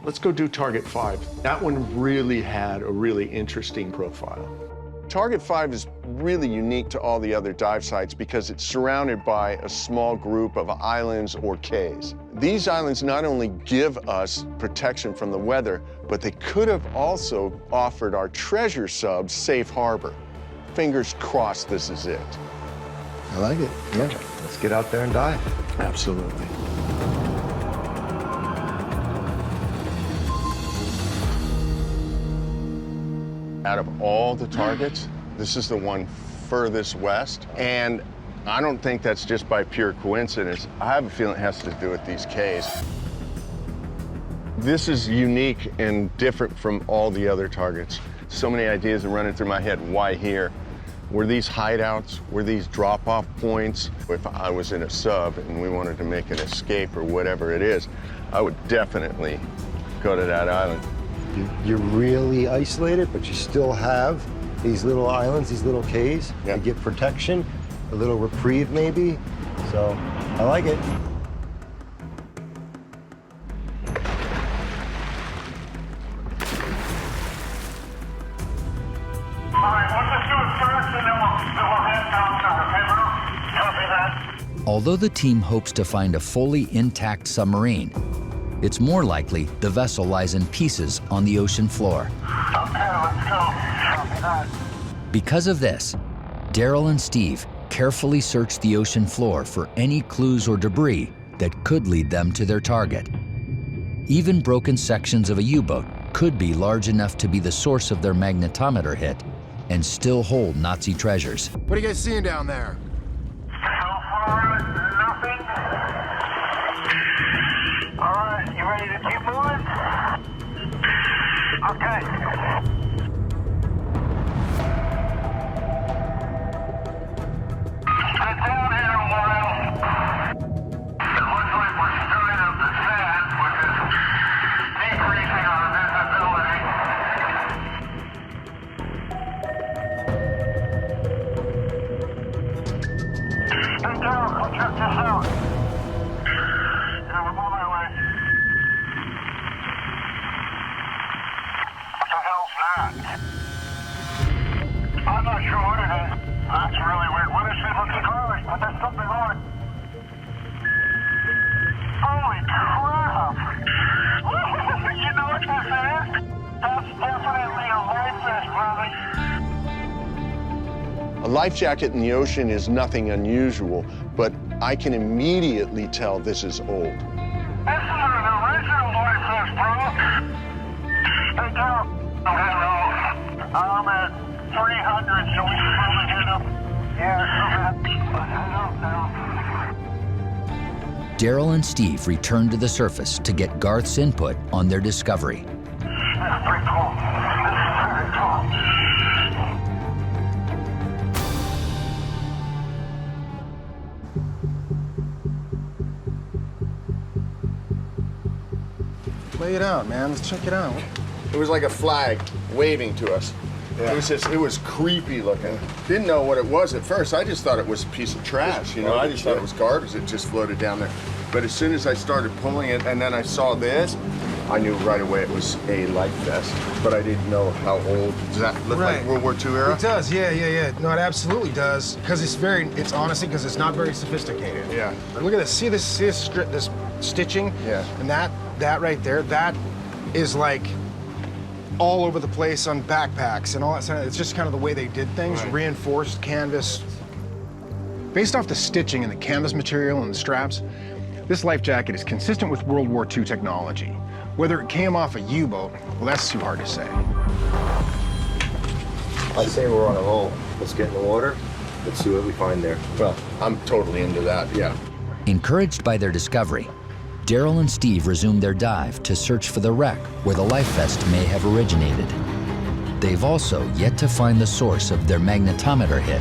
Let's go do target 5. That one really had a really interesting profile. Target 5 is really unique to all the other dive sites because it's surrounded by a small group of islands or cays. These islands not only give us protection from the weather, but they could have also offered our treasure subs safe harbor. Fingers crossed this is it. I like it. Yeah, let's get out there and dive. Absolutely. Out of all the targets, this is the one furthest west, and I don't think that's just by pure coincidence. I have a feeling it has to do with these cays. This is unique and different from all the other targets. So many ideas are running through my head. Why here? Were these hideouts? Were these drop-off points? If I was in a sub and we wanted to make an escape or whatever it is, I would definitely go to that island. You're really isolated, but you still have these little islands, these little cays. Yeah. You get protection, a little reprieve maybe. So I like it. Although the team hopes to find a fully intact submarine, it's more likely the vessel lies in pieces on the ocean floor. Okay, let's go. Copy that. Because of this, Daryl and Steve carefully search the ocean floor for any clues or debris that could lead them to their target. Even broken sections of a U-boat could be large enough to be the source of their magnetometer hit and still hold Nazi treasures. What are you guys seeing down there? So far, nothing. All right, you ready to keep moving? Okay. Sit down here a while. It looks like we're stirring up the sand, which is decreasing our visibility. Hey, Daryl, come check this out. Yeah, I'm on my way. What the hell's that? I'm not sure what it is. That's really weird. What is it? Looks garlic, but there's something on it. Holy crap! You know what this is? That's definitely a life vest, brother. A life jacket in the ocean is nothing unusual, but I can immediately tell this is old. This is an original life vest, bro. Hey, Daryl. Hello. I'm at 300, so we can probably hit up. Yeah, but I don't know. Daryl and Steve return to the surface to get Garth's input on their discovery. That's pretty cool. This is very cool. Lay it out, man. Let's check it out. It was like a flag waving to us. Yeah. It was creepy looking. Didn't know what it was at first. I just thought it was a piece of trash, you know? I just thought it was garbage that just floated down there. But as soon as I started pulling it and then I saw this, I knew right away it was a life vest, but I didn't know how old. Does that look like World War II era? It does, yeah. No, it absolutely does. Because it's honestly, because it's not very sophisticated. Yeah. Look at this. See this stitching? Yeah. And that right there, that is like all over the place on backpacks and all that stuff. It's just kind of the way they did things, Right. Reinforced canvas. Based off the stitching and the canvas material and the straps, this life jacket is consistent with World War II technology. Whether it came off a U-boat, well, that's too hard to say. I say we're on a roll. Let's get in the water. Let's see what we find there. Well, I'm totally into that, yeah. Encouraged by their discovery, Daryl and Steve resume their dive to search for the wreck where the life vest may have originated. They've also yet to find the source of their magnetometer hit.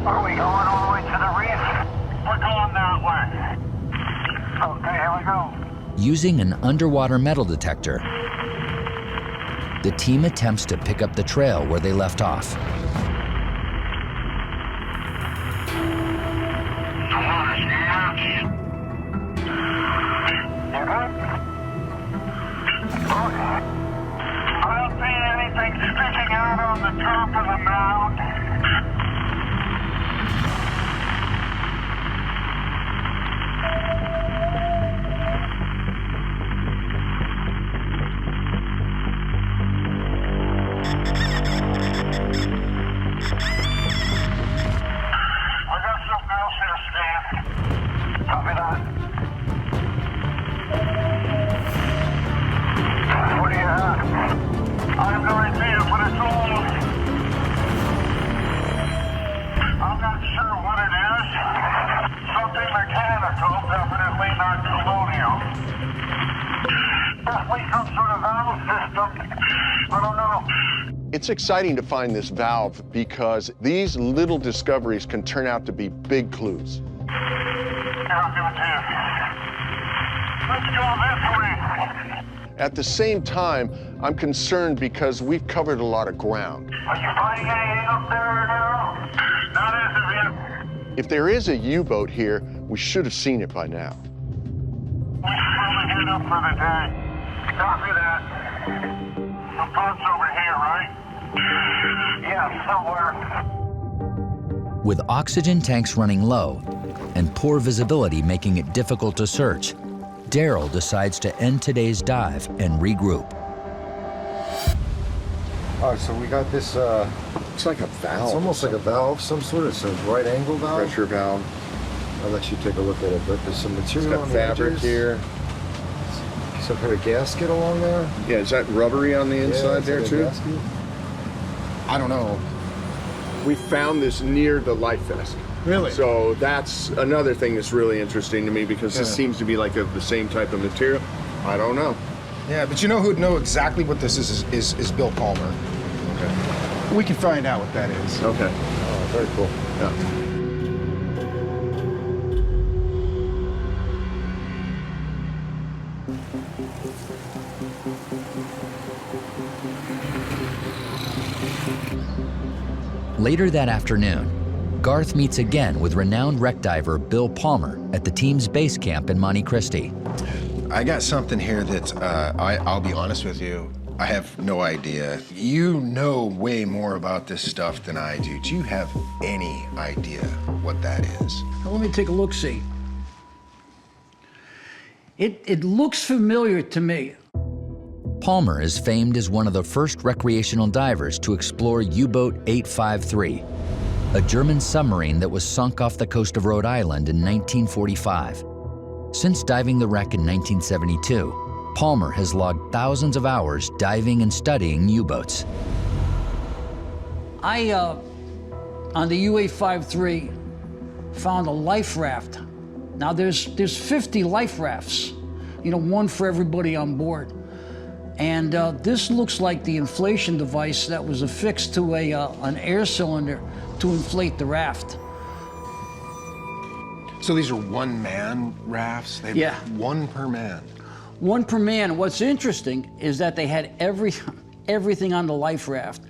Are we going all the way to the reef? We're going that way. Okay, here we go. Using an underwater metal detector, the team attempts to pick up the trail where they left off. I don't see anything sticking out on the top of the mound. I got something else here, Steve. Copy that. What do you have? I have no idea, but it's old. I'm not sure what it is. Something mechanical, definitely not colonial. Definitely some sort of valve system. I don't know. It's exciting to find this valve because these little discoveries can turn out to be big clues. Here, I'll give it to you. Let's go this way. At the same time, I'm concerned because we've covered a lot of ground. Are you finding anything up there now? Not as of yet. If there is a U-boat here, we should have seen it by now. We should probably get up for the day. Copy that. The boat's over here, right? Yeah, somewhere. With oxygen tanks running low and poor visibility making it difficult to search, Daryl decides to end today's dive and regroup. All right, so we got this, It's like a valve. it's almost like a valve, some sort of, it's a right angle valve. pressure valve. I'll let you take a look at it, but there's some It's material got on the fabric edges. here. Some kind of gasket along there. Yeah, is that rubbery on the Yeah, inside it's there like a too? gasket. I don't know. We found this near the life vest. Really? So that's another thing that's really interesting to me because this Yeah. seems to be like the same type of material. I don't know. Yeah, but you know who'd know exactly what this is Bill Palmer. Okay. We can find out what that is. Okay. Oh, very cool. Yeah. Later that afternoon, Garth meets again with renowned wreck diver Bill Palmer at the team's base camp in Monte Cristi. I got something here that I'll be honest with you, I have no idea. You know way more about this stuff than I do. Do you have any idea what that is? Now, let me take a look-see. It looks familiar to me. Palmer is famed as one of the first recreational divers to explore U-Boat 853, a German submarine that was sunk off the coast of Rhode Island in 1945. Since diving the wreck in 1972, Palmer has logged thousands of hours diving and studying U-boats. I, on the U-853, found a life raft. Now, there's 50 life rafts, you know, one for everybody on board. And this looks like the inflation device that was affixed to an air cylinder to inflate the raft. So these are one-man rafts? They have Yeah. one per man. One per man. What's interesting is that they had everything on the life raft.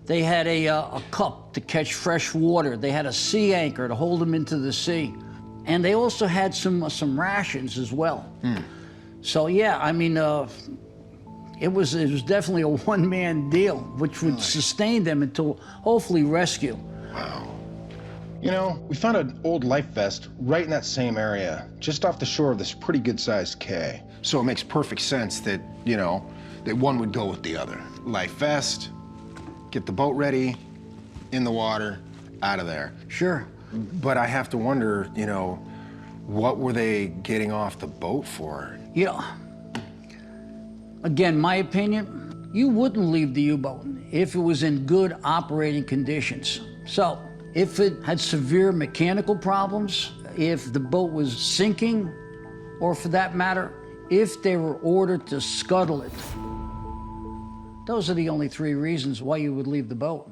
They had a cup to catch fresh water. They had a sea anchor to hold them into the sea. And they also had some rations as well. So yeah, I mean, it was definitely a one-man deal, which would sustain them until hopefully rescue. Wow. You know, we found an old life vest right in that same area, just off the shore of this pretty good-sized quay. So it makes perfect sense that, you know, that one would go with the other. Life vest, get the boat ready, in the water, out of there. Sure. But I have to wonder, you know, what were they getting off the boat for? You know, again, my opinion, you wouldn't leave the U-boat if it was in good operating conditions. So, if it had severe mechanical problems, if the boat was sinking, or for that matter, if they were ordered to scuttle it, those are the only three reasons why you would leave the boat.